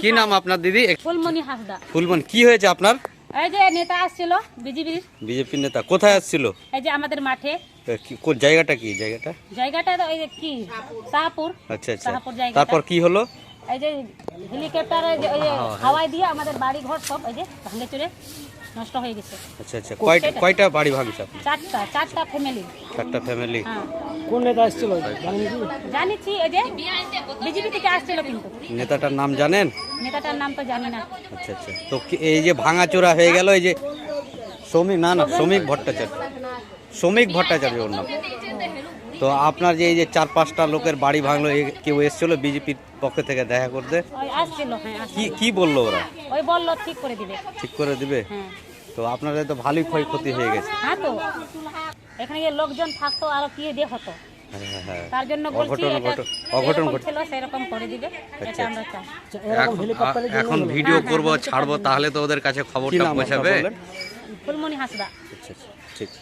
কি নাম আপনার দিদি? ফুলমণি হাসদা। ফুলমণি, কি হয়েছে আপনার? এই যে নেতা আসছিল বিজেপির নেতা কোথায় আসছিল? এই যে আমাদের মাঠে। কোন জায়গাটা, কি জায়গাটা? জায়গাটা ওই যে কি শাহপুর। আচ্ছা আচ্ছা, শাহপুর জায়গা। তারপর কি হলো? এই যে হেলিকপ্টারে যে ওই হাওয়ায় দিয়ে আমাদের বাড়ি ঘর সব এই যে ভাঙে চুরে নষ্ট হয়ে গেছে। আচ্ছা আচ্ছা, কয়টা বাড়ি ভাঙছে আপনার? চারটা ফ্যামিলি। চারটা ফ্যামিলি। হ্যাঁ, কোন নেতা আসছিল জানিছি এই যে বিজেপি থেকে আসছিল, কিন্তু নেতাটার নাম জানেন? নেতাটার নাম তো জানি না। আচ্ছা আচ্ছা, তো এই যে ভাঙাচোরা হয়ে গেল, এই যে শ্রমিক ভট্টাচার্য ওর নাম। তো আপনার যে এই যে 4-5টা লোকের বাড়ি ভাঙলো, কেউ এসেছিল বিজেপির পক্ষ থেকে দেখা করতে? ওই আসছিল, হ্যাঁ আসছিল। কি বললো ওরা? ওই বললো ঠিক করে দিবে। ঠিক করে দিবে? হ্যাঁ। তো আপনাদের তো ভালোই ক্ষয়ক্ষতি হয়ে গেছে। হ্যাঁ, তো এখানে যে লোকজন থাকতো আরো কি দিয়ে হতো, হ্যাঁ হ্যাঁ, তার জন্য বলছি অঘটন ছিল সেরকম করে দিবে, এটা আমরা চাই। এখন ভিডিও করব, ছাড়বো, তাহলে তো ওদের কাছে খবরটা পৌঁছাবে। ফুলমণি হাসদা। আচ্ছা আচ্ছা, ঠিক আছে।